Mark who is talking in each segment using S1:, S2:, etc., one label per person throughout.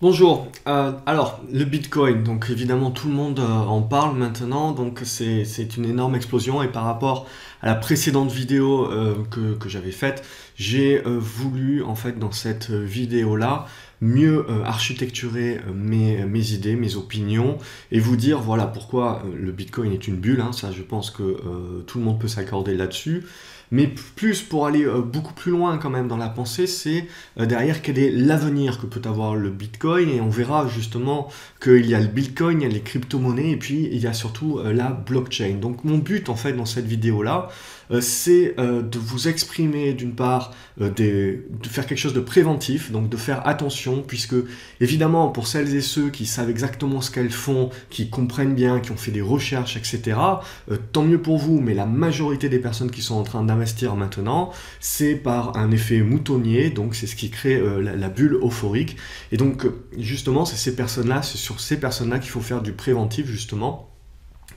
S1: Bonjour, alors le Bitcoin, donc évidemment tout le monde en parle maintenant, donc c'est une énorme explosion et par rapport à la précédente vidéo que j'avais faite, j'ai voulu en fait dans cette vidéo-là mieux architecturer mes idées, mes opinions et vous dire voilà pourquoi le Bitcoin est une bulle, hein, ça je pense que tout le monde peut s'accorder là-dessus. Mais plus pour aller beaucoup plus loin quand même dans la pensée, c'est derrière quel est l'avenir que peut avoir le Bitcoin et on verra justement qu'il y a le Bitcoin, il y a les crypto-monnaies et puis il y a surtout la blockchain. Donc mon but en fait dans cette vidéo-là, c'est de vous exprimer d'une part, de faire quelque chose de préventif, donc de faire attention puisque évidemment pour celles et ceux qui savent exactement ce qu'elles font, qui comprennent bien, qui ont fait des recherches, etc., tant mieux pour vous, mais la majorité des personnes qui sont en train d'investir maintenant, c'est par un effet moutonnier, donc c'est ce qui crée la bulle euphorique. Et donc justement, c'est sur ces personnes-là qu'il faut faire du préventif justement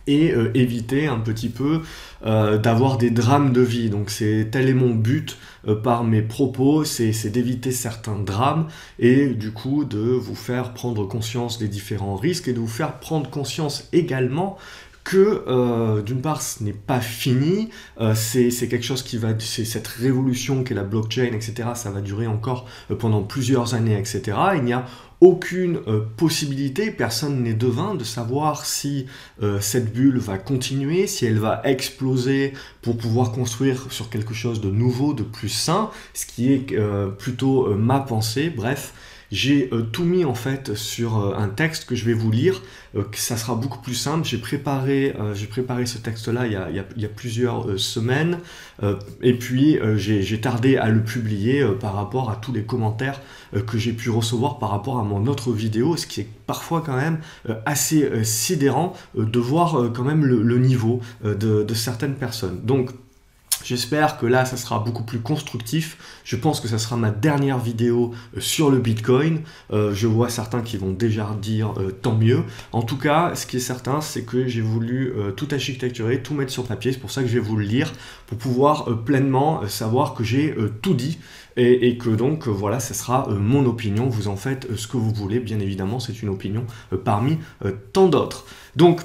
S1: et éviter un petit peu d'avoir des drames de vie. Donc tel est mon but par mes propos, c'est d'éviter certains drames et du coup de vous faire prendre conscience des différents risques et de vous faire prendre conscience également que d'une part ce n'est pas fini, c'est quelque chose c'est cette révolution qu'est la blockchain, etc. Ça va durer encore pendant plusieurs années, etc. Il n'y a aucune possibilité, personne n'est devin de savoir si cette bulle va continuer, si elle va exploser pour pouvoir construire sur quelque chose de nouveau, de plus sain, ce qui est plutôt ma pensée, bref. J'ai tout mis en fait sur un texte que je vais vous lire, que ça sera beaucoup plus simple. J'ai préparé ce texte-là il y a plusieurs semaines, et puis j'ai tardé à le publier par rapport à tous les commentaires que j'ai pu recevoir par rapport à mon autre vidéo, ce qui est parfois quand même assez sidérant de voir quand même le niveau de certaines personnes. Donc, j'espère que là, ça sera beaucoup plus constructif. Je pense que ça sera ma dernière vidéo sur le Bitcoin. Je vois certains qui vont déjà dire tant mieux. En tout cas, ce qui est certain, c'est que j'ai voulu tout architecturer, tout mettre sur papier. C'est pour ça que je vais vous le lire, pour pouvoir pleinement savoir que j'ai tout dit. Et que donc, voilà, ça sera mon opinion. Vous en faites ce que vous voulez. Bien évidemment, c'est une opinion parmi tant d'autres. Donc,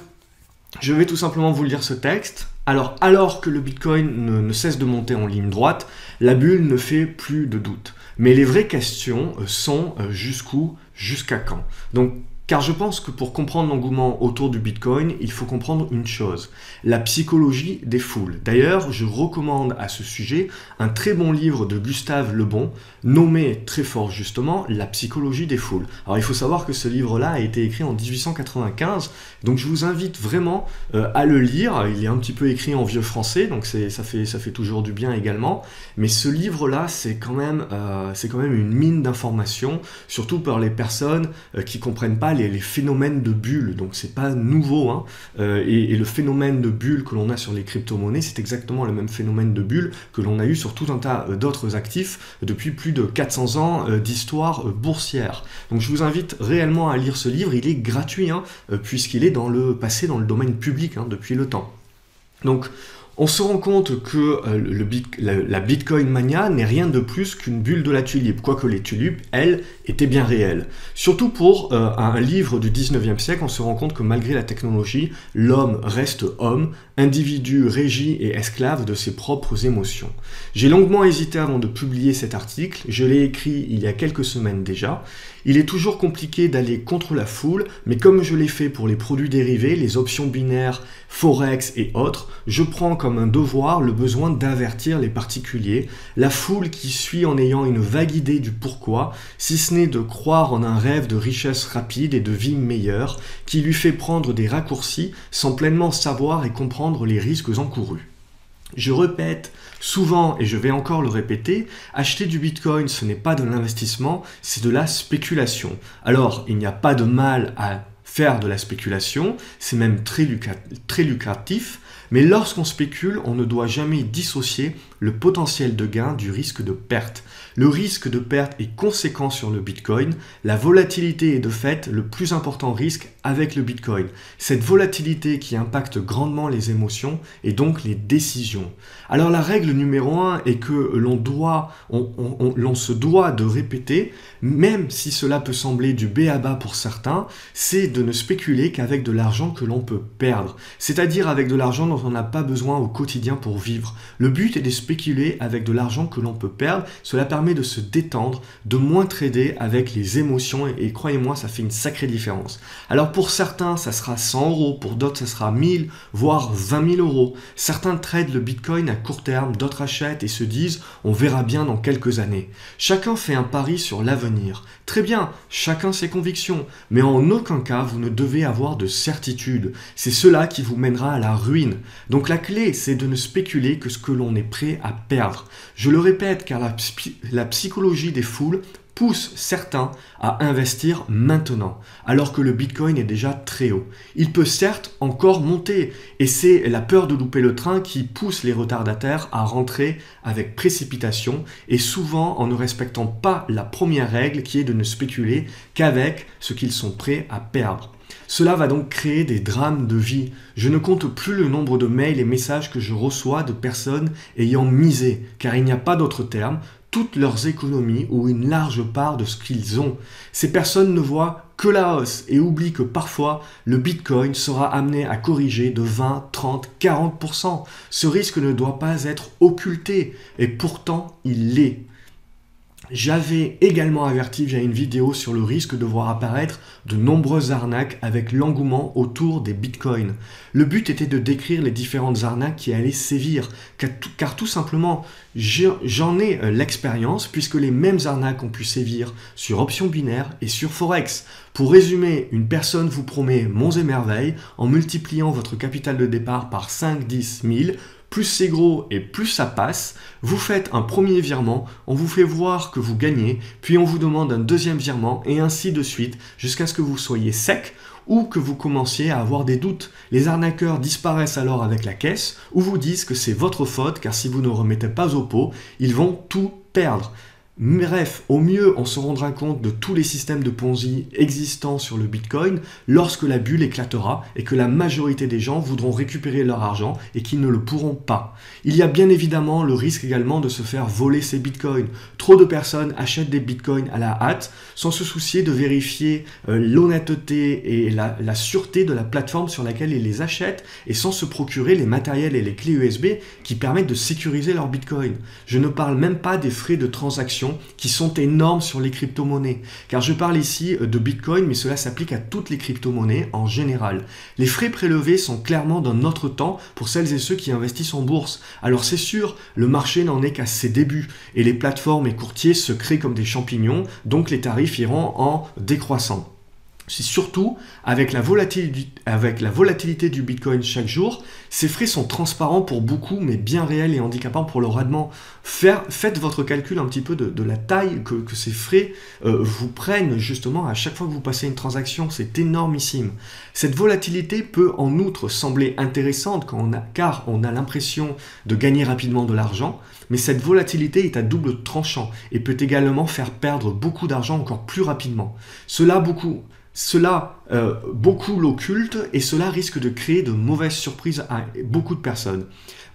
S1: je vais tout simplement vous lire ce texte. Alors que le Bitcoin ne cesse de monter en ligne droite, la bulle ne fait plus de doute. Mais les vraies questions sont jusqu'où, jusqu'à quand. Donc, car je pense que pour comprendre l'engouement autour du Bitcoin, il faut comprendre une chose, la psychologie des foules. D'ailleurs, je recommande à ce sujet un très bon livre de Gustave Le Bon, nommé très fort justement La psychologie des foules. Alors il faut savoir que ce livre-là a été écrit en 1895, donc je vous invite vraiment à le lire. Il est un petit peu écrit en vieux français, donc ça fait toujours du bien également. Mais ce livre-là, c'est quand même une mine d'informations, surtout pour les personnes qui comprennent pas les phénomènes de bulles, donc c'est pas nouveau, hein. Et le phénomène de bulle que l'on a sur les crypto-monnaies, c'est exactement le même phénomène de bulle que l'on a eu sur tout un tas d'autres actifs depuis plus de 400 ans d'histoire boursière. Donc je vous invite réellement à lire ce livre, il est gratuit, hein, puisqu'il est passé dans le domaine public hein, depuis le temps. Donc on se rend compte que la Bitcoin mania n'est rien de plus qu'une bulle de la tulipe, quoique les tulipes, elles, étaient bien réelles. Surtout pour un livre du 19e siècle, on se rend compte que malgré la technologie, l'homme reste homme, individu régi et esclave de ses propres émotions. J'ai longuement hésité avant de publier cet article, je l'ai écrit il y a quelques semaines déjà. Il est toujours compliqué d'aller contre la foule, mais comme je l'ai fait pour les produits dérivés, les options binaires, Forex et autres, je prends comme un devoir le besoin d'avertir les particuliers, la foule qui suit en ayant une vague idée du pourquoi, si ce n'est de croire en un rêve de richesse rapide et de vie meilleure, qui lui fait prendre des raccourcis sans pleinement savoir et comprendre les risques encourus. Je répète souvent, et je vais encore le répéter, acheter du Bitcoin, ce n'est pas de l'investissement, c'est de la spéculation. Alors, il n'y a pas de mal à faire de la spéculation, c'est même très lucratif, Mais lorsqu'on spécule, on ne doit jamais dissocier le potentiel de gain du risque de perte. Le risque de perte est conséquent sur le Bitcoin. La volatilité est de fait le plus important risque avec le Bitcoin. Cette volatilité qui impacte grandement les émotions et donc les décisions. Alors la règle numéro 1 est que l'on se doit de répéter, même si cela peut sembler du b.a.-ba pour certains, c'est de ne spéculer qu'avec de l'argent que l'on peut perdre. C'est-à-dire avec de l'argent dont on n'a pas besoin au quotidien pour vivre. Le but est de spéculer avec de l'argent que l'on peut perdre. Cela permet de se détendre, de moins trader avec les émotions et croyez-moi, ça fait une sacrée différence. Alors pour certains, ça sera 100 €, pour d'autres, ça sera 1000, voire 20 000 €. Certains tradent le Bitcoin à court terme, d'autres achètent et se disent on verra bien dans quelques années. Chacun fait un pari sur l'avenir. Très bien, chacun ses convictions, mais en aucun cas vous ne devez avoir de certitude. C'est cela qui vous mènera à la ruine. Donc la clé, c'est de ne spéculer que ce que l'on est prêt à perdre. Je le répète car la psychologie des foules pousse certains à investir maintenant, alors que le Bitcoin est déjà très haut. Il peut certes encore monter, et c'est la peur de louper le train qui pousse les retardataires à rentrer avec précipitation, et souvent en ne respectant pas la première règle qui est de ne spéculer qu'avec ce qu'ils sont prêts à perdre. Cela va donc créer des drames de vie. Je ne compte plus le nombre de mails et messages que je reçois de personnes ayant misé, car il n'y a pas d'autre terme, toutes leurs économies ou une large part de ce qu'ils ont. Ces personnes ne voient que la hausse et oublient que parfois le Bitcoin sera amené à corriger de 20, 30, 40%. Ce risque ne doit pas être occulté et pourtant il l'est. J'avais également averti via une vidéo sur le risque de voir apparaître de nombreuses arnaques avec l'engouement autour des bitcoins. Le but était de décrire les différentes arnaques qui allaient sévir, car tout simplement, j'en ai l'expérience puisque les mêmes arnaques ont pu sévir sur options binaires et sur Forex. Pour résumer, une personne vous promet monts et merveilles en multipliant votre capital de départ par 5, 10, 1000. Plus c'est gros et plus ça passe, vous faites un premier virement, on vous fait voir que vous gagnez, puis on vous demande un deuxième virement et ainsi de suite jusqu'à ce que vous soyez sec ou que vous commenciez à avoir des doutes. Les arnaqueurs disparaissent alors avec la caisse ou vous disent que c'est votre faute car si vous ne remettez pas au pot, ils vont tout perdre. Bref, au mieux, on se rendra compte de tous les systèmes de Ponzi existants sur le Bitcoin lorsque la bulle éclatera et que la majorité des gens voudront récupérer leur argent et qu'ils ne le pourront pas. Il y a bien évidemment le risque également de se faire voler ces Bitcoins. Trop de personnes achètent des Bitcoins à la hâte sans se soucier de vérifier l'honnêteté et la sûreté de la plateforme sur laquelle ils les achètent et sans se procurer les matériels et les clés USB qui permettent de sécuriser leur Bitcoin. Je ne parle même pas des frais de transaction qui sont énormes sur les crypto-monnaies. Car je parle ici de Bitcoin, mais cela s'applique à toutes les crypto-monnaies en général. Les frais prélevés sont clairement d'un autre temps pour celles et ceux qui investissent en bourse. Alors c'est sûr, le marché n'en est qu'à ses débuts et les plateformes et courtiers se créent comme des champignons, donc les tarifs iront en décroissant. C'est surtout avec la volatilité du Bitcoin chaque jour, ces frais sont transparents pour beaucoup, mais bien réels et handicapants pour le rendement. Faites votre calcul un petit peu de la taille que ces frais vous prennent justement à chaque fois que vous passez une transaction. C'est énormissime. Cette volatilité peut en outre sembler intéressante car on a l'impression de gagner rapidement de l'argent, mais cette volatilité est à double tranchant et peut également faire perdre beaucoup d'argent encore plus rapidement. Beaucoup l'occultent et cela risque de créer de mauvaises surprises à beaucoup de personnes.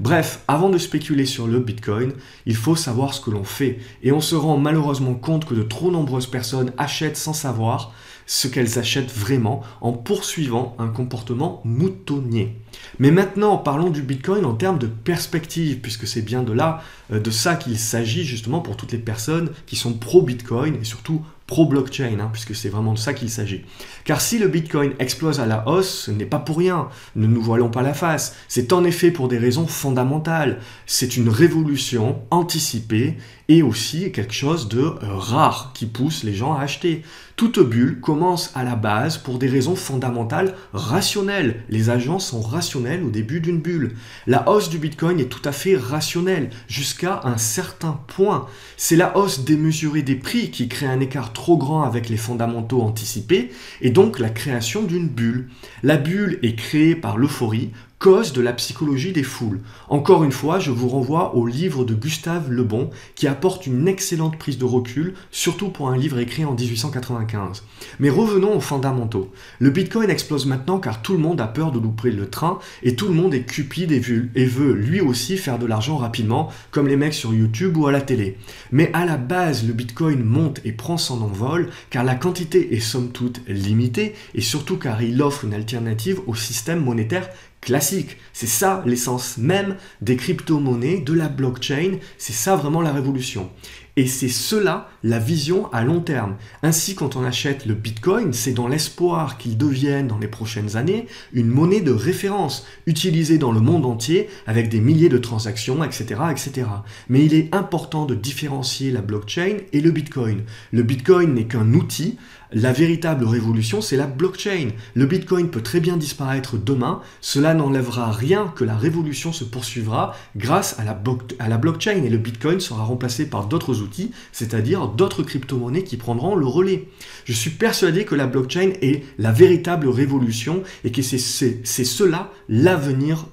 S1: Bref, avant de spéculer sur le Bitcoin, il faut savoir ce que l'on fait. Et on se rend malheureusement compte que de trop nombreuses personnes achètent sans savoir ce qu'elles achètent vraiment en poursuivant un comportement moutonnier. Mais maintenant, parlons du Bitcoin en termes de perspective, puisque c'est bien de ça qu'il s'agit justement pour toutes les personnes qui sont pro-Bitcoin et surtout pro-blockchain, puisque c'est vraiment de ça qu'il s'agit. Car si le Bitcoin explose à la hausse, ce n'est pas pour rien, ne nous voilons pas la face, c'est en effet pour des raisons fondamentales. C'est une révolution anticipée et aussi quelque chose de rare qui pousse les gens à acheter. Toute bulle commence à la base pour des raisons fondamentales rationnelles. Les agents sont rationnels au début d'une bulle. La hausse du Bitcoin est tout à fait rationnelle jusqu'à un certain point. C'est la hausse démesurée des prix qui crée un écart trop grand avec les fondamentaux anticipés et donc la création d'une bulle. La bulle est créée par l'euphorie, cause de la psychologie des foules. Encore une fois, je vous renvoie au livre de Gustave Le Bon qui apporte une excellente prise de recul, surtout pour un livre écrit en 1895. Mais revenons aux fondamentaux. Le Bitcoin explose maintenant car tout le monde a peur de louper le train et tout le monde est cupide et veut lui aussi faire de l'argent rapidement, comme les mecs sur YouTube ou à la télé. Mais à la base, le Bitcoin monte et prend son envol car la quantité est somme toute limitée et surtout car il offre une alternative au système monétaire classique. C'est ça l'essence même des crypto-monnaies, de la blockchain, c'est ça vraiment la révolution. Et c'est cela la vision à long terme. Ainsi, quand on achète le Bitcoin, c'est dans l'espoir qu'il devienne dans les prochaines années une monnaie de référence, utilisée dans le monde entier avec des milliers de transactions, etc., etc. Mais il est important de différencier la blockchain et le Bitcoin. Le Bitcoin n'est qu'un outil. La véritable révolution, c'est la blockchain. Le Bitcoin peut très bien disparaître demain. Cela n'enlèvera rien que la révolution se poursuivra grâce à la blockchain et le Bitcoin sera remplacé par d'autres outils, c'est-à-dire d'autres crypto-monnaies qui prendront le relais. Je suis persuadé que la blockchain est la véritable révolution et que c'est cela l'avenir.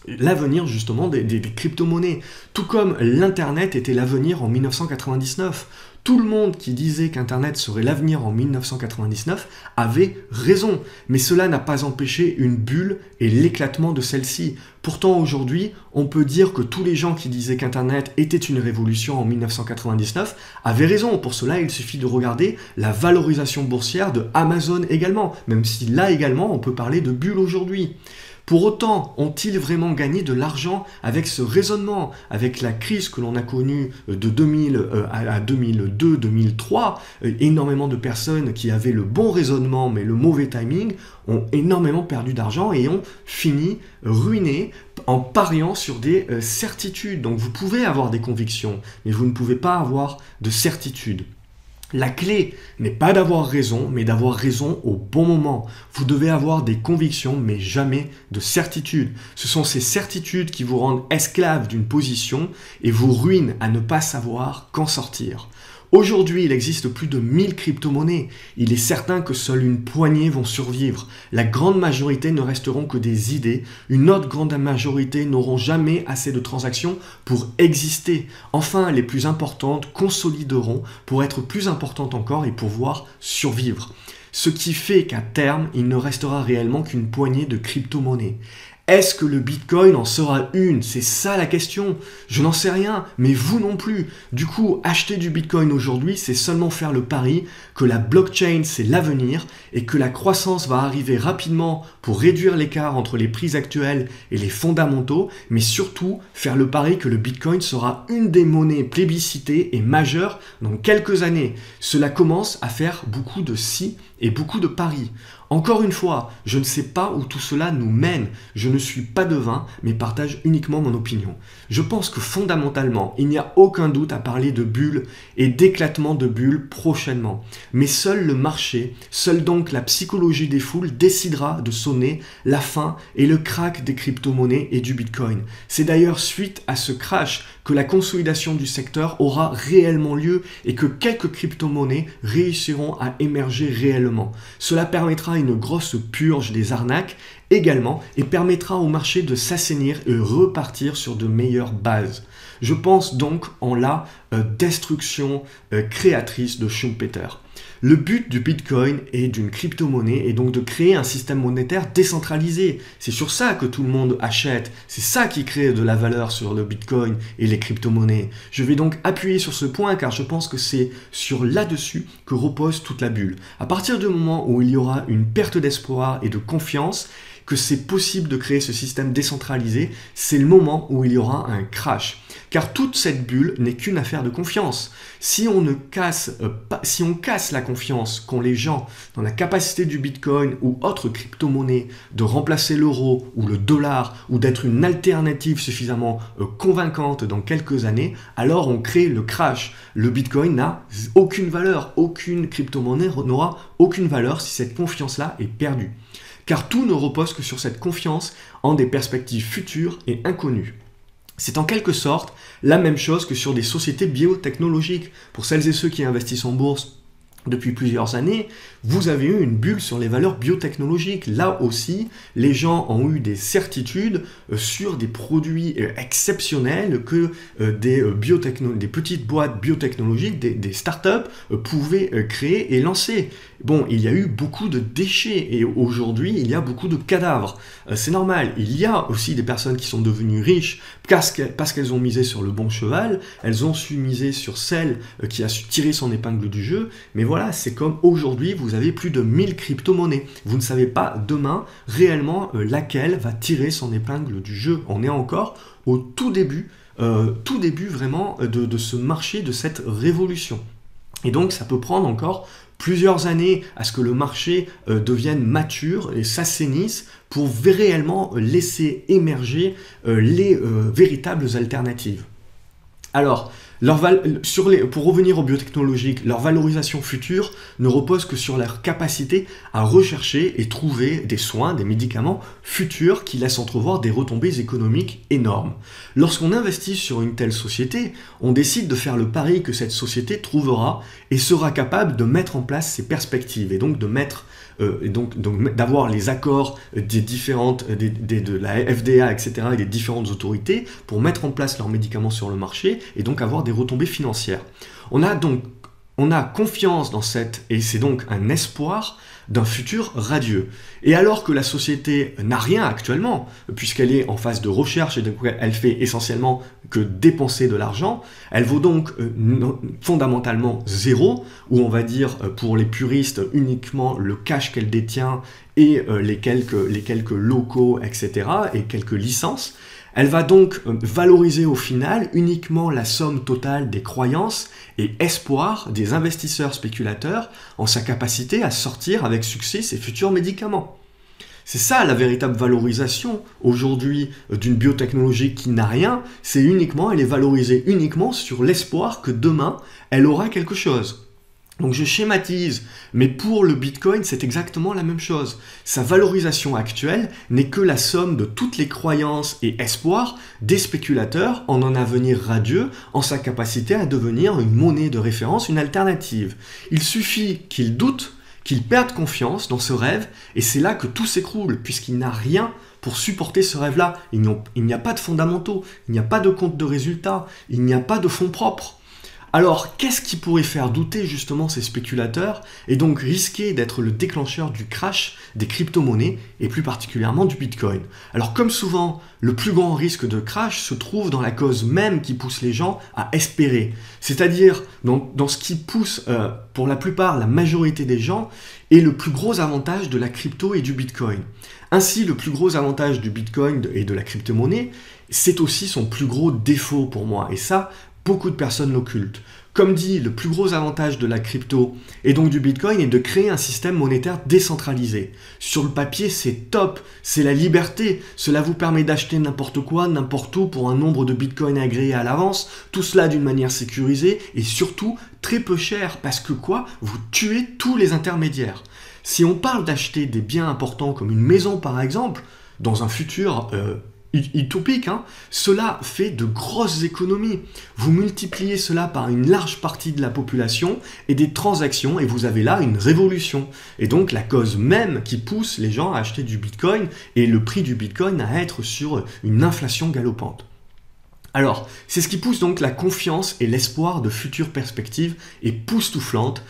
S1: L'avenir justement des crypto-monnaies. Tout comme l'Internet était l'avenir en 1999. Tout le monde qui disait qu'Internet serait l'avenir en 1999 avait raison, mais cela n'a pas empêché une bulle et l'éclatement de celle-ci. Pourtant aujourd'hui, on peut dire que tous les gens qui disaient qu'Internet était une révolution en 1999 avaient raison. Pour cela, il suffit de regarder la valorisation boursière de Amazon également, même si là également on peut parler de bulle aujourd'hui. Pour autant, ont-ils vraiment gagné de l'argent avec ce raisonnement, avec la crise que l'on a connue de 2000 à 2002-2003, énormément de personnes qui avaient le bon raisonnement mais le mauvais timing ont énormément perdu d'argent et ont fini ruinés en pariant sur des certitudes. Donc vous pouvez avoir des convictions, mais vous ne pouvez pas avoir de certitudes. La clé n'est pas d'avoir raison, mais d'avoir raison au bon moment. Vous devez avoir des convictions, mais jamais de certitudes. Ce sont ces certitudes qui vous rendent esclave d'une position et vous ruinent à ne pas savoir qu'en sortir. Aujourd'hui, il existe plus de 1000 crypto-monnaies. Il est certain que seule une poignée vont survivre. La grande majorité ne resteront que des idées. Une autre grande majorité n'auront jamais assez de transactions pour exister. Enfin, les plus importantes consolideront pour être plus importantes encore et pouvoir survivre. Ce qui fait qu'à terme, il ne restera réellement qu'une poignée de crypto-monnaies. Est-ce que le Bitcoin en sera une? C'est ça la question. Je n'en sais rien, mais vous non plus. Du coup, acheter du Bitcoin aujourd'hui, c'est seulement faire le pari que la blockchain, c'est l'avenir et que la croissance va arriver rapidement pour réduire l'écart entre les prix actuels et les fondamentaux, mais surtout faire le pari que le Bitcoin sera une des monnaies plébiscitées et majeures dans quelques années. Cela commence à faire beaucoup de si et beaucoup de paris. Encore une fois, je ne sais pas où tout cela nous mène. Je ne suis pas devin, mais partage uniquement mon opinion. Je pense que fondamentalement, il n'y a aucun doute à parler de bulles et d'éclatement de bulles prochainement. Mais seul le marché, seule donc la psychologie des foules décidera de sonner la fin et le crack des crypto-monnaies et du Bitcoin. C'est d'ailleurs suite à ce crash que la consolidation du secteur aura réellement lieu et que quelques crypto-monnaies réussiront à émerger réellement. Cela permettra une grosse purge des arnaques également et permettra au marché de s'assainir et repartir sur de meilleures bases. Je pense donc en la destruction créatrice de Schumpeter. Le but du Bitcoin et d'une crypto-monnaie est donc de créer un système monétaire décentralisé. C'est sur ça que tout le monde achète. C'est ça qui crée de la valeur sur le Bitcoin et les crypto-monnaies. Je vais donc appuyer sur ce point car je pense que c'est sur là-dessus que repose toute la bulle. À partir du moment où il y aura une perte d'espoir et de confiance, que c'est possible de créer ce système décentralisé, c'est le moment où il y aura un crash. Car toute cette bulle n'est qu'une affaire de confiance. Si on casse la confiance qu'ont les gens dans la capacité du Bitcoin ou autre crypto-monnaie de remplacer l'euro ou le dollar ou d'être une alternative suffisamment convaincante dans quelques années, alors on crée le crash. Le Bitcoin n'a aucune valeur, aucune crypto-monnaie n'aura aucune valeur si cette confiance-là est perdue. Car tout ne repose que sur cette confiance en des perspectives futures et inconnues. C'est en quelque sorte la même chose que sur des sociétés biotechnologiques. Pour celles et ceux qui investissent en bourse, depuis plusieurs années, vous avez eu une bulle sur les valeurs biotechnologiques. Là aussi, les gens ont eu des certitudes sur des produits exceptionnels que des petites boîtes biotechnologiques, des startups pouvaient créer et lancer. Bon, il y a eu beaucoup de déchets et aujourd'hui, il y a beaucoup de cadavres. C'est normal. Il y a aussi des personnes qui sont devenues riches parce qu'elles ont misé sur le bon cheval, elles ont su miser sur celle qui a su tirer son épingle du jeu, mais voilà, c'est comme aujourd'hui, vous avez plus de 1000 crypto-monnaies. Vous ne savez pas demain réellement laquelle va tirer son épingle du jeu. On est encore au tout début vraiment de ce marché, de cette révolution. Et donc ça peut prendre encore plusieurs années à ce que le marché devienne mature et s'assainisse pour réellement laisser émerger les véritables alternatives. Alors, pour revenir aux biotechnologiques, leur valorisation future ne repose que sur leur capacité à rechercher et trouver des soins, des médicaments futurs qui laissent entrevoir des retombées économiques énormes. Lorsqu'on investit sur une telle société, on décide de faire le pari que cette société trouvera et sera capable de mettre en place ses perspectives et donc d'avoir les accords de la FDA, etc., et des différentes autorités pour mettre en place leurs médicaments sur le marché et donc avoir des retombées financières. On a confiance dans et c'est donc un espoir d'un futur radieux. Et alors que la société n'a rien actuellement, puisqu'elle est en phase de recherche et donc elle fait essentiellement que dépenser de l'argent, elle vaut donc fondamentalement zéro, ou on va dire pour les puristes uniquement le cash qu'elle détient et les quelques locaux, etc., et quelques licences. Elle va donc valoriser au final uniquement la somme totale des croyances et espoirs des investisseurs spéculateurs en sa capacité à sortir avec succès ses futurs médicaments. C'est ça la véritable valorisation aujourd'hui d'une biotechnologie qui n'a rien, elle est valorisée uniquement sur l'espoir que demain elle aura quelque chose. Donc je schématise, mais pour le Bitcoin, c'est exactement la même chose. Sa valorisation actuelle n'est que la somme de toutes les croyances et espoirs des spéculateurs en un avenir radieux, en sa capacité à devenir une monnaie de référence, une alternative. Il suffit qu'ils doutent, qu'ils perdent confiance dans ce rêve, et c'est là que tout s'écroule, puisqu'il n'a rien pour supporter ce rêve-là. Il n'y a pas de fondamentaux, il n'y a pas de compte de résultats, il n'y a pas de fonds propres. Alors, qu'est-ce qui pourrait faire douter justement ces spéculateurs et donc risquer d'être le déclencheur du crash des crypto-monnaies et plus particulièrement du Bitcoin? Alors, comme souvent, le plus grand risque de crash se trouve dans la cause même qui pousse les gens à espérer. C'est-à-dire dans ce qui pousse, pour la plupart, la majorité des gens, est le plus gros avantage de la crypto et du Bitcoin. Ainsi, le plus gros avantage du Bitcoin et de la crypto-monnaie, c'est aussi son plus gros défaut pour moi. Et ça, beaucoup de personnes l'occultent. Comme dit, le plus gros avantage de la crypto et donc du Bitcoin est de créer un système monétaire décentralisé. Sur le papier, c'est top, c'est la liberté. Cela vous permet d'acheter n'importe quoi, n'importe où pour un nombre de Bitcoin agréé à l'avance, tout cela d'une manière sécurisée et surtout très peu cher parce que vous tuez tous les intermédiaires. Si on parle d'acheter des biens importants comme une maison par exemple, dans un futur utopique, cela fait de grosses économies. Vous multipliez cela par une large partie de la population et des transactions et vous avez là une révolution. Et donc la cause même qui pousse les gens à acheter du Bitcoin et le prix du Bitcoin à être sur une inflation galopante. Alors, c'est ce qui pousse donc la confiance et l'espoir de futures perspectives époustouflantes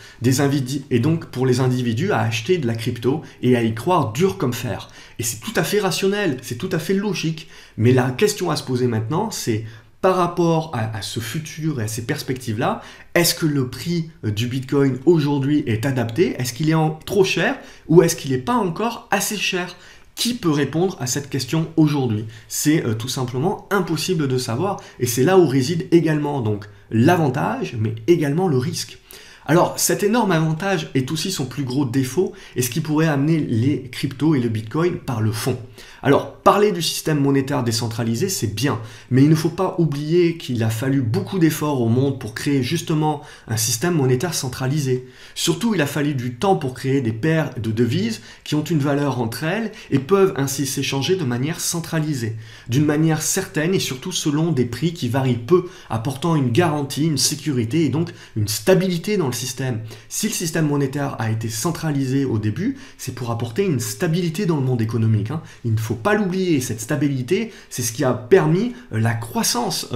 S1: et donc pour les individus à acheter de la crypto et à y croire dur comme fer. Et c'est tout à fait rationnel, c'est tout à fait logique. Mais la question à se poser maintenant, c'est par rapport à ce futur et à ces perspectives-là, est-ce que le prix du Bitcoin aujourd'hui est adapté? Est-ce qu'il est trop cher ou est-ce qu'il n'est pas encore assez cher? Qui peut répondre à cette question aujourd'hui? C'est tout simplement impossible de savoir et c'est là où réside également donc l'avantage mais également le risque. Alors cet énorme avantage est aussi son plus gros défaut et ce qui pourrait amener les cryptos et le Bitcoin par le fond. Alors parler du système monétaire décentralisé c'est bien, mais il ne faut pas oublier qu'il a fallu beaucoup d'efforts au monde pour créer justement un système monétaire centralisé. Surtout il a fallu du temps pour créer des paires de devises qui ont une valeur entre elles et peuvent ainsi s'échanger de manière centralisée, d'une manière certaine et surtout selon des prix qui varient peu, apportant une garantie, une sécurité et donc une stabilité dans le système. Si le système monétaire a été centralisé au début, c'est pour apporter une stabilité dans le monde économique, hein. Il ne faut pas l'oublier, cette stabilité, c'est ce qui a permis la croissance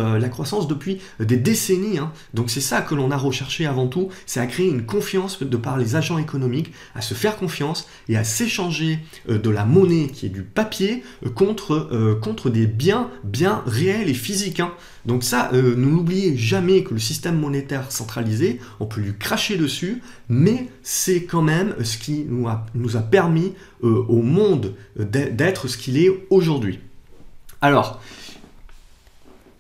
S1: depuis des décennies, hein. Donc c'est ça que l'on a recherché avant tout, c'est à créer une confiance de par les agents économiques, à se faire confiance et à s'échanger de la monnaie qui est du papier contre des biens réels et physiques, hein. Donc ça, ne l'oubliez jamais que le système monétaire centralisé, on peut lui cracher dessus, mais c'est quand même ce qui nous a permis au monde d'être ce qu'il est aujourd'hui. Alors,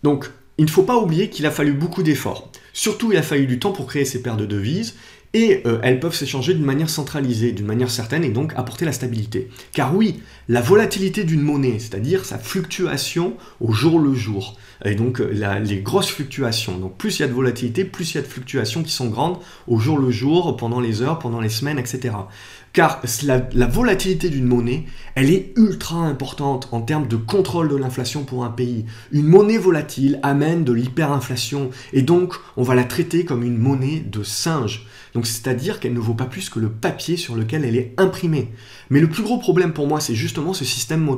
S1: donc, il ne faut pas oublier qu'il a fallu beaucoup d'efforts. Surtout, il a fallu du temps pour créer ces paires de devises, et elles peuvent s'échanger d'une manière centralisée, d'une manière certaine, et donc apporter la stabilité. Car oui, la volatilité d'une monnaie, c'est-à-dire sa fluctuation au jour le jour, et donc les grosses fluctuations. Donc plus il y a de volatilité, plus il y a de fluctuations qui sont grandes au jour le jour, pendant les heures, pendant les semaines, etc. Car la volatilité d'une monnaie, elle est ultra importante en termes de contrôle de l'inflation pour un pays. Une monnaie volatile amène de l'hyperinflation, et donc on va la traiter comme une monnaie de singe. Donc c'est-à-dire qu'elle ne vaut pas plus que le papier sur lequel elle est imprimée. Mais le plus gros problème pour moi, c'est justement ce système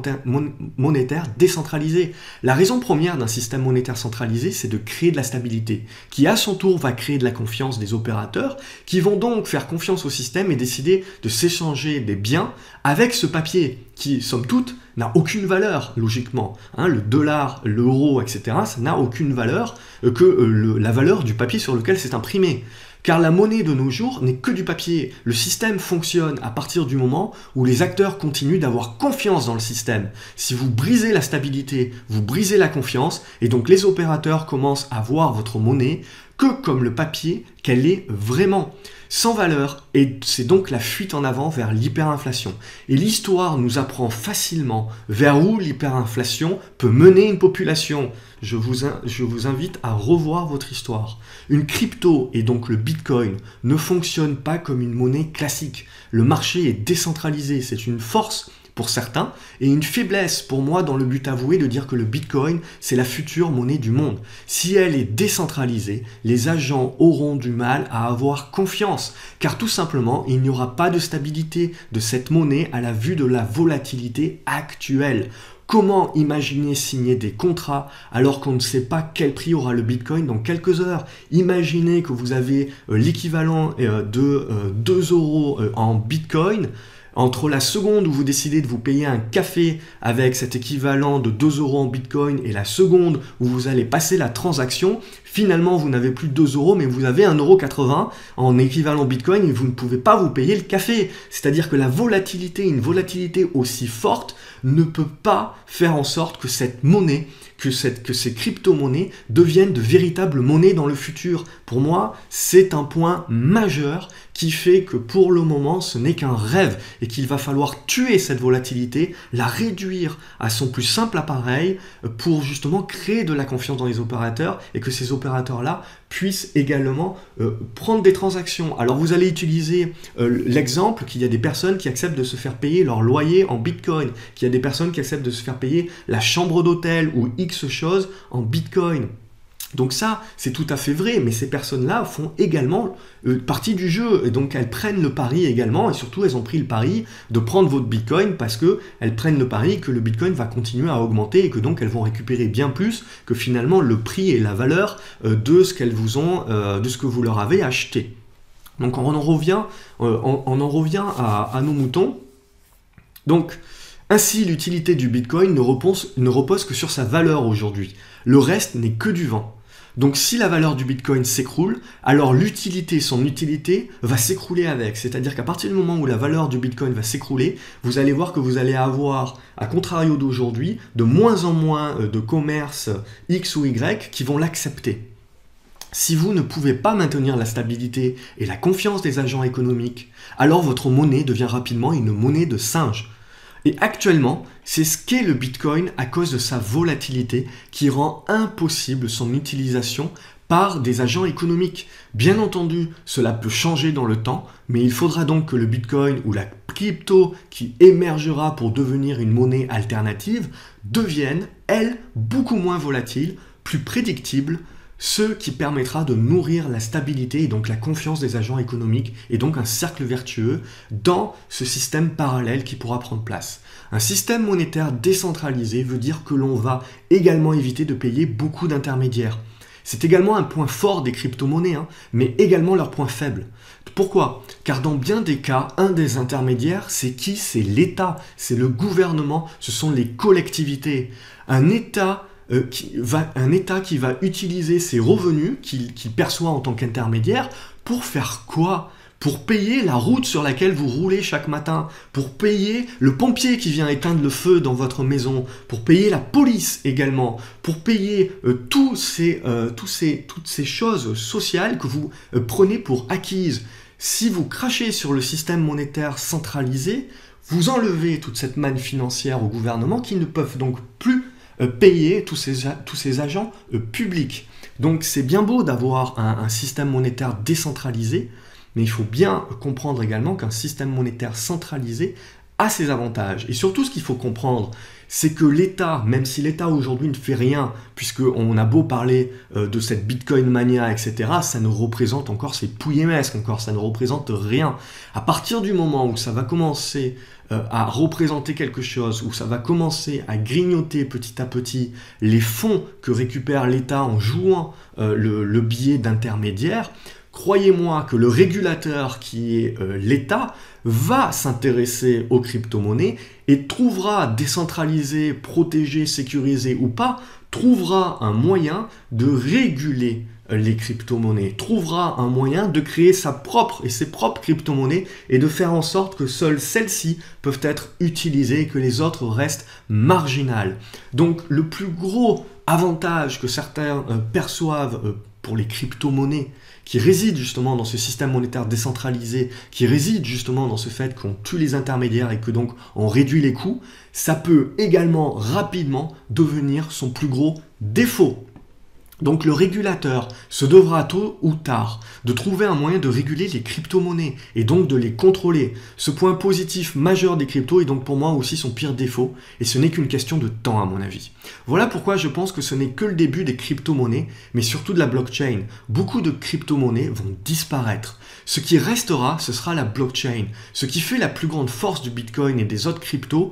S1: monétaire décentralisé. La raison première d'un système monétaire centralisé, c'est de créer de la stabilité, qui à son tour va créer de la confiance des opérateurs, qui vont donc faire confiance au système et décider de s'échanger des biens avec ce papier, qui, somme toute, n'a aucune valeur, logiquement. Hein, le dollar, l'euro, etc., ça n'a aucune valeur que la valeur du papier sur lequel c'est imprimé. Car la monnaie de nos jours n'est que du papier. Le système fonctionne à partir du moment où les acteurs continuent d'avoir confiance dans le système. Si vous brisez la stabilité, vous brisez la confiance, et donc les opérateurs commencent à voir votre monnaie que comme le papier qu'elle est vraiment, sans valeur, et c'est donc la fuite en avant vers l'hyperinflation. Et l'histoire nous apprend facilement vers où l'hyperinflation peut mener une population. Je vous invite à revoir votre histoire. Une crypto, et donc le Bitcoin, ne fonctionne pas comme une monnaie classique. Le marché est décentralisé, c'est une force pour certains, et une faiblesse pour moi dans le but avoué de dire que le Bitcoin, c'est la future monnaie du monde. Si elle est décentralisée, les agents auront du mal à avoir confiance, car tout simplement, il n'y aura pas de stabilité de cette monnaie à la vue de la volatilité actuelle. Comment imaginer signer des contrats alors qu'on ne sait pas quel prix aura le Bitcoin dans quelques heures? Imaginez que vous avez l'équivalent de 2 € en Bitcoin. Entre la seconde où vous décidez de vous payer un café avec cet équivalent de 2 € en Bitcoin et la seconde où vous allez passer la transaction, finalement vous n'avez plus 2 € mais vous avez 1,80 € en équivalent Bitcoin et vous ne pouvez pas vous payer le café. C'est-à-dire que la volatilité, une volatilité aussi forte ne peut pas faire en sorte que cette monnaie, que ces crypto-monnaies deviennent de véritables monnaies dans le futur. Pour moi, c'est un point majeur qui fait que pour le moment, ce n'est qu'un rêve et qu'il va falloir tuer cette volatilité, la réduire à son plus simple appareil pour justement créer de la confiance dans les opérateurs et que ces opérateurs-là puissent également prendre des transactions. Alors vous allez utiliser l'exemple qu'il y a des personnes qui acceptent de se faire payer leur loyer en Bitcoin, qu'il y a des personnes qui acceptent de se faire payer la chambre d'hôtel ou X choses en Bitcoin. Donc ça, c'est tout à fait vrai, mais ces personnes-là font également partie du jeu, et donc elles prennent le pari également, et surtout elles ont pris le pari de prendre votre Bitcoin parce qu'elles prennent le pari que le Bitcoin va continuer à augmenter et que donc elles vont récupérer bien plus que finalement le prix et la valeur de ce qu'elles vous ont, de ce que vous leur avez acheté. Donc on en revient à nos moutons. Donc ainsi, l'utilité du Bitcoin ne repose que sur sa valeur aujourd'hui. Le reste n'est que du vent. Donc si la valeur du Bitcoin s'écroule, alors son utilité va s'écrouler avec. C'est-à-dire qu'à partir du moment où la valeur du Bitcoin va s'écrouler, vous allez voir que vous allez avoir, à contrario d'aujourd'hui, de moins en moins de commerces X ou Y qui vont l'accepter. Si vous ne pouvez pas maintenir la stabilité et la confiance des agents économiques, alors votre monnaie devient rapidement une monnaie de singe. Et actuellement, c'est ce qu'est le Bitcoin à cause de sa volatilité qui rend impossible son utilisation par des agents économiques. Bien entendu, cela peut changer dans le temps, mais il faudra donc que le Bitcoin ou la crypto qui émergera pour devenir une monnaie alternative devienne, elle, beaucoup moins volatile, plus prédictible, ce qui permettra de nourrir la stabilité et donc la confiance des agents économiques et donc un cercle vertueux dans ce système parallèle qui pourra prendre place. Un système monétaire décentralisé veut dire que l'on va également éviter de payer beaucoup d'intermédiaires. C'est également un point fort des crypto-monnaies, mais également leur point faible. Pourquoi? Car dans bien des cas, un des intermédiaires, c'est qui? C'est l'État, c'est le gouvernement, ce sont les collectivités. Un État qui va utiliser ses revenus qu'il perçoit en tant qu'intermédiaire pour faire quoi? Pour payer la route sur laquelle vous roulez chaque matin, pour payer le pompier qui vient éteindre le feu dans votre maison, pour payer la police également, pour payer toutes ces choses sociales que vous prenez pour acquises. Si vous crachez sur le système monétaire centralisé, vous enlevez toute cette manne financière au gouvernement qui ne peuvent donc plus payer tous ces agents publics. Donc c'est bien beau d'avoir un système monétaire décentralisé, mais il faut bien comprendre également qu'un système monétaire centralisé a ses avantages. Et surtout, ce qu'il faut comprendre, c'est que l'État, même si l'État aujourd'hui ne fait rien, puisqu'on a beau parler de cette Bitcoin mania, etc., ça ne représente encore, c'est pouillemesque encore, ça ne représente rien. À partir du moment où ça va commencer à représenter quelque chose, où ça va commencer à grignoter petit à petit les fonds que récupère l'État en jouant le billet d'intermédiaire, croyez-moi que le régulateur qui est l'État va s'intéresser aux crypto-monnaies et trouvera, décentralisé, protégé, sécurisé ou pas, trouvera un moyen de réguler les crypto-monnaies, trouvera un moyen de créer ses propres crypto-monnaies et de faire en sorte que seules celles-ci peuvent être utilisées et que les autres restent marginales. Donc le plus gros avantage que certains perçoivent pour les crypto-monnaies, qui réside justement dans ce système monétaire décentralisé, qui réside justement dans ce fait qu'on tue les intermédiaires et que donc on réduit les coûts, ça peut également rapidement devenir son plus gros défaut. Donc le régulateur se devra tôt ou tard de trouver un moyen de réguler les crypto-monnaies et donc de les contrôler. Ce point positif majeur des cryptos est donc pour moi aussi son pire défaut et ce n'est qu'une question de temps à mon avis. Voilà pourquoi je pense que ce n'est que le début des crypto-monnaies mais surtout de la blockchain. Beaucoup de crypto-monnaies vont disparaître. Ce qui restera, ce sera la blockchain. Ce qui fait la plus grande force du Bitcoin et des autres cryptos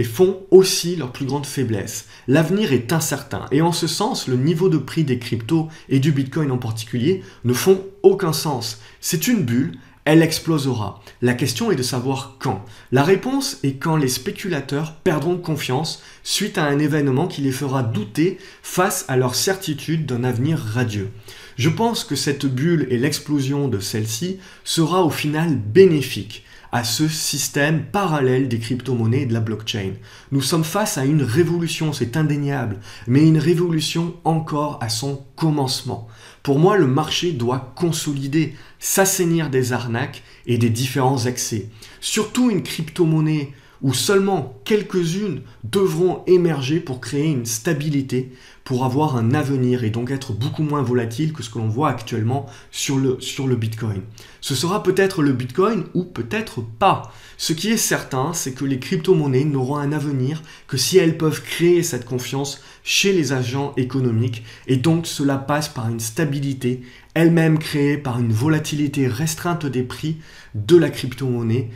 S1: font aussi leur plus grande faiblesse. L'avenir est incertain et en ce sens, le niveau de prix des cryptos et du Bitcoin en particulier ne font aucun sens. C'est une bulle, elle explosera. La question est de savoir quand. La réponse est quand les spéculateurs perdront confiance suite à un événement qui les fera douter face à leur certitude d'un avenir radieux. Je pense que cette bulle et l'explosion de celle-ci sera au final bénéfique à ce système parallèle des crypto-monnaies et de la blockchain. Nous sommes face à une révolution, c'est indéniable, mais une révolution encore à son commencement. Pour moi, le marché doit consolider, s'assainir des arnaques et des différents excès. Surtout une crypto-monnaie où seulement quelques-unes devront émerger pour créer une stabilité, pour avoir un avenir et donc être beaucoup moins volatile que ce que l'on voit actuellement sur le Bitcoin. Ce sera peut-être le Bitcoin ou peut-être pas. Ce qui est certain, c'est que les crypto-monnaies n'auront un avenir que si elles peuvent créer cette confiance chez les agents économiques et donc cela passe par une stabilité elle-même créée par une volatilité restreinte des prix de la crypto-monnaie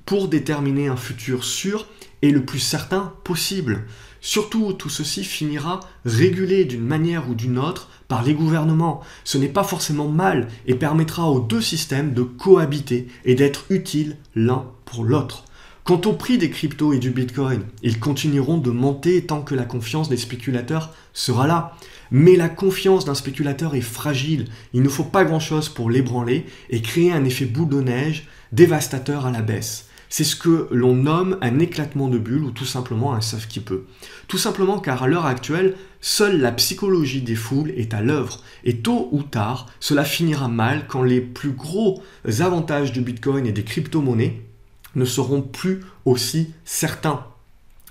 S1: pour déterminer un futur sûr et le plus certain possible. Surtout, tout ceci finira régulé d'une manière ou d'une autre par les gouvernements. Ce n'est pas forcément mal et permettra aux deux systèmes de cohabiter et d'être utiles l'un pour l'autre. Quant au prix des cryptos et du Bitcoin, ils continueront de monter tant que la confiance des spéculateurs sera là. Mais la confiance d'un spéculateur est fragile, il ne faut pas grand-chose pour l'ébranler et créer un effet boule de neige dévastateur à la baisse. C'est ce que l'on nomme un éclatement de bulle ou tout simplement un sauve qui peut. Tout simplement car à l'heure actuelle, seule la psychologie des foules est à l'œuvre et tôt ou tard, cela finira mal quand les plus gros avantages du Bitcoin et des crypto-monnaies ne seront plus aussi certains.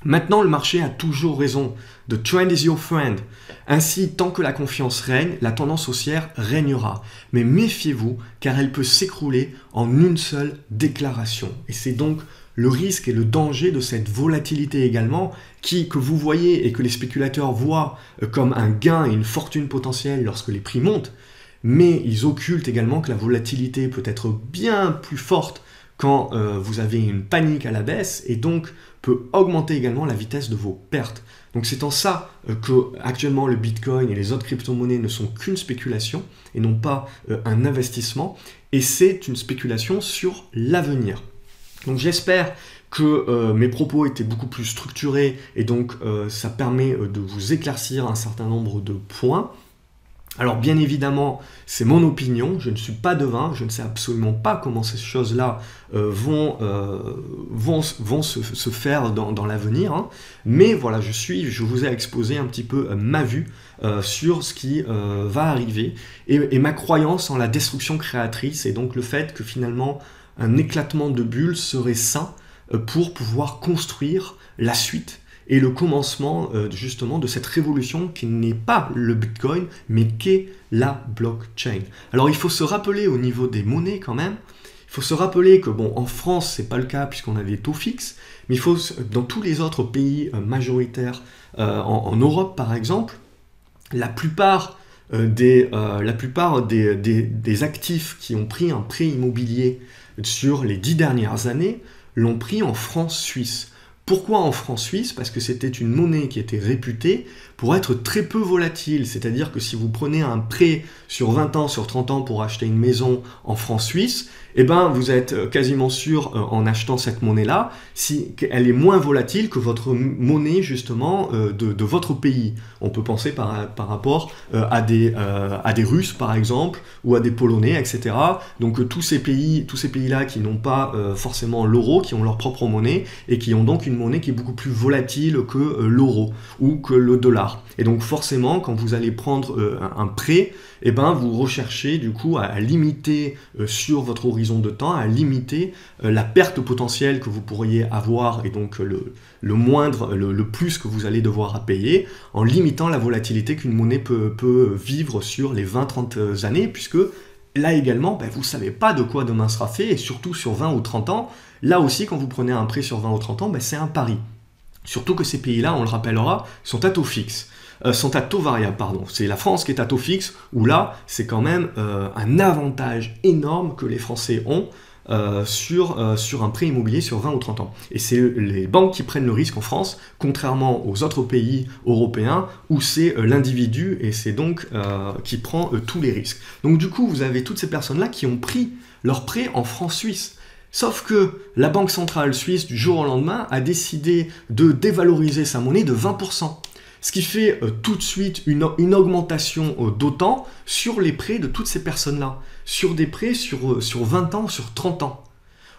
S1: Maintenant, le marché a toujours raison. The trend is your friend. Ainsi, tant que la confiance règne, la tendance haussière régnera. Mais méfiez-vous, car elle peut s'écrouler en une seule déclaration. Et c'est donc le risque et le danger de cette volatilité également, que vous voyez et que les spéculateurs voient comme un gain et une fortune potentielle lorsque les prix montent, mais ils occultent également que la volatilité peut être bien plus forte quand vous avez une panique à la baisse et donc peut augmenter également la vitesse de vos pertes. Donc c'est en ça que actuellement le Bitcoin et les autres crypto-monnaies ne sont qu'une spéculation et non pas un investissement, et c'est une spéculation sur l'avenir. Donc j'espère que mes propos étaient beaucoup plus structurés et donc ça permet de vous éclaircir un certain nombre de points. Alors bien évidemment, c'est mon opinion, je ne suis pas devin, je ne sais absolument pas comment ces choses-là vont se faire dans l'avenir, hein. Mais voilà, je vous ai exposé un petit peu ma vue sur ce qui va arriver et ma croyance en la destruction créatrice, et donc le fait que finalement un éclatement de bulles serait sain pour pouvoir construire la suite et le commencement justement de cette révolution qui n'est pas le Bitcoin, mais qu'est la blockchain. Alors il faut se rappeler au niveau des monnaies quand même, il faut se rappeler que bon, en France c'est pas le cas puisqu'on a des taux fixes, mais dans tous les autres pays majoritaires, en Europe par exemple, la plupart des actifs qui ont pris un prêt immobilier sur les 10 dernières années l'ont pris en francs suisses. Pourquoi en francs suisses? Parce que c'était une monnaie qui était réputée pour être très peu volatile. C'est-à-dire que si vous prenez un prêt sur 20 ans, sur 30 ans pour acheter une maison en francs suisses, eh ben, vous êtes quasiment sûr en achetant cette monnaie-là, qu'elle est moins volatile que votre monnaie justement de votre pays. On peut penser par rapport à des Russes par exemple, ou à des Polonais, etc. Donc tous ces pays-là qui n'ont pas forcément l'euro, qui ont leur propre monnaie, et qui ont donc une monnaie qui est beaucoup plus volatile que l'euro ou que le dollar. Et donc forcément, quand vous allez prendre un prêt, eh ben, vous recherchez du coup à limiter sur votre horizon de temps, à limiter la perte potentielle que vous pourriez avoir, et donc le plus que vous allez devoir à payer, en limitant la volatilité qu'une monnaie peut vivre sur les 20-30 années, puisque là également, ben, vous ne savez pas de quoi demain sera fait, et surtout sur 20 ou 30 ans, là aussi quand vous prenez un prêt sur 20 ou 30 ans, ben, c'est un pari. Surtout que ces pays-là, on le rappellera, sont à taux fixe. Sont à taux variable, pardon. C'est la France qui est à taux fixe, où là, c'est quand même un avantage énorme que les Français ont sur un prêt immobilier sur 20 ou 30 ans. Et c'est les banques qui prennent le risque en France, contrairement aux autres pays européens, où c'est l'individu, et c'est donc qui prend tous les risques. Donc du coup, vous avez toutes ces personnes-là qui ont pris leur prêt en francs suisses. Sauf que la Banque centrale suisse, du jour au lendemain, a décidé de dévaloriser sa monnaie de 20%. Ce qui fait tout de suite une augmentation d'autant sur les prêts de toutes ces personnes-là, sur des prêts sur 20 ans, sur 30 ans.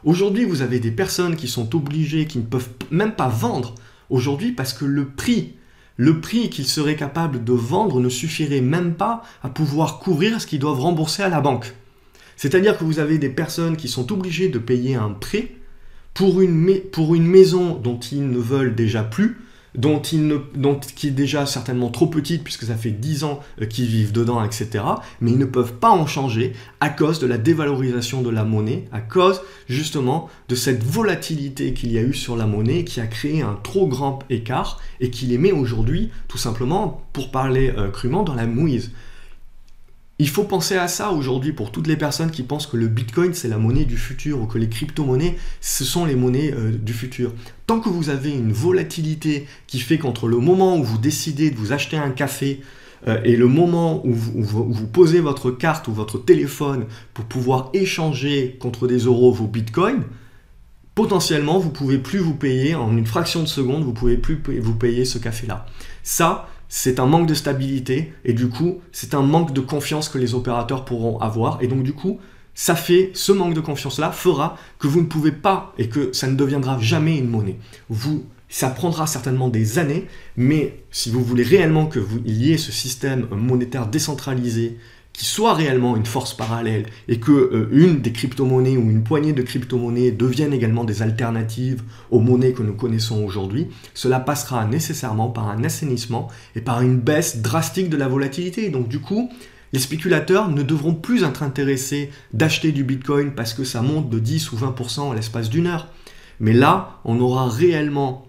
S1: Aujourd'hui, vous avez des personnes qui sont obligées, qui ne peuvent même pas vendre aujourd'hui parce que le prix qu'ils seraient capables de vendre ne suffirait même pas à pouvoir couvrir ce qu'ils doivent rembourser à la banque. C'est-à-dire que vous avez des personnes qui sont obligées de payer un prêt pour une maison dont ils ne veulent déjà plus, qui est déjà certainement trop petite puisque ça fait 10 ans qu'ils vivent dedans, etc. Mais ils ne peuvent pas en changer à cause de la dévalorisation de la monnaie, à cause justement de cette volatilité qu'il y a eu sur la monnaie qui a créé un trop grand écart et qui les met aujourd'hui, tout simplement, pour parler crûment, dans la mouise. Il faut penser à ça aujourd'hui pour toutes les personnes qui pensent que le Bitcoin c'est la monnaie du futur ou que les crypto-monnaies ce sont les monnaies du futur. Tant que vous avez une volatilité qui fait qu'entre le moment où vous décidez de vous acheter un café et le moment où vous posez votre carte ou votre téléphone pour pouvoir échanger contre des euros vos Bitcoins, potentiellement vous ne pouvez plus vous payer en une fraction de seconde, vous ne pouvez plus vous payer ce café-là. Ça, c'est un manque de stabilité et du coup, c'est un manque de confiance que les opérateurs pourront avoir. Et donc du coup, ce manque de confiance-là fera que vous ne pouvez pas et que ça ne deviendra jamais une monnaie. Ça prendra certainement des années, mais si vous voulez réellement qu'il y ait ce système monétaire décentralisé qui soit réellement une force parallèle et que une des crypto-monnaies ou une poignée de crypto-monnaies deviennent également des alternatives aux monnaies que nous connaissons aujourd'hui, cela passera nécessairement par un assainissement et par une baisse drastique de la volatilité. Et donc du coup, les spéculateurs ne devront plus être intéressés d'acheter du Bitcoin parce que ça monte de 10 ou 20% à l'espace d'une heure. Mais là, on aura réellement,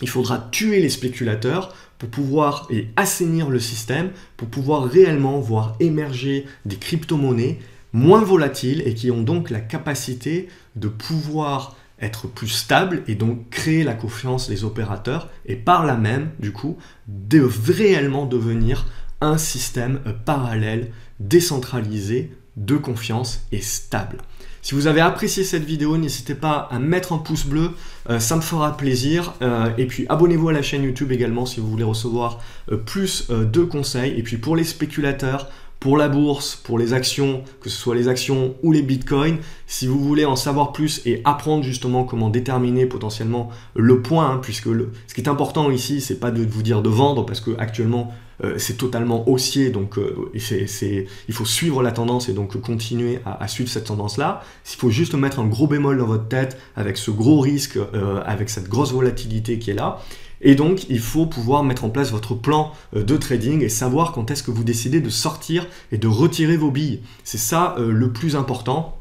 S1: il faudra tuer les spéculateurs pour pouvoir et assainir le système, pour pouvoir réellement voir émerger des crypto-monnaies moins volatiles et qui ont donc la capacité de pouvoir être plus stables et donc créer la confiance des opérateurs et par là même, du coup, de réellement devenir un système parallèle, décentralisé, de confiance et stable. Si vous avez apprécié cette vidéo, n'hésitez pas à mettre un pouce bleu, ça me fera plaisir. Et puis abonnez-vous à la chaîne YouTube également si vous voulez recevoir plus de conseils. Et puis pour les spéculateurs, pour la bourse, pour les actions, que ce soit les actions ou les bitcoins, si vous voulez en savoir plus et apprendre justement comment déterminer potentiellement le point, hein, puisque ce qui est important ici, c'est pas de vous dire de vendre, parce que actuellement c'est totalement haussier, donc il faut suivre la tendance et donc continuer à suivre cette tendance-là. Il faut juste mettre un gros bémol dans votre tête avec ce gros risque, avec cette grosse volatilité qui est là. Et donc, il faut pouvoir mettre en place votre plan de trading et savoir quand est-ce que vous décidez de sortir et de retirer vos billes. C'est ça le plus important.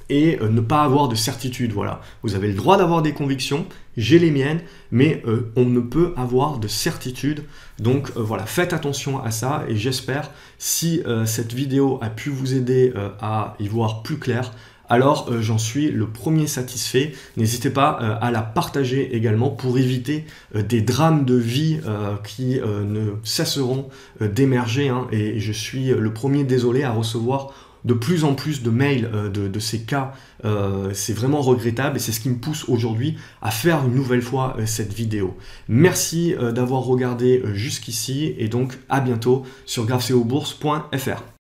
S1: Et ne pas avoir de certitude, voilà. Vous avez le droit d'avoir des convictions, j'ai les miennes, mais on ne peut avoir de certitude. Donc voilà, faites attention à ça et j'espère, si cette vidéo a pu vous aider à y voir plus clair, alors j'en suis le premier satisfait. N'hésitez pas à la partager également pour éviter des drames de vie qui ne cesseront d'émerger, hein, et je suis le premier désolé à recevoir de plus en plus de mails de ces cas. C'est vraiment regrettable et c'est ce qui me pousse aujourd'hui à faire une nouvelle fois cette vidéo. Merci d'avoir regardé jusqu'ici et donc à bientôt sur graphceobourse.fr.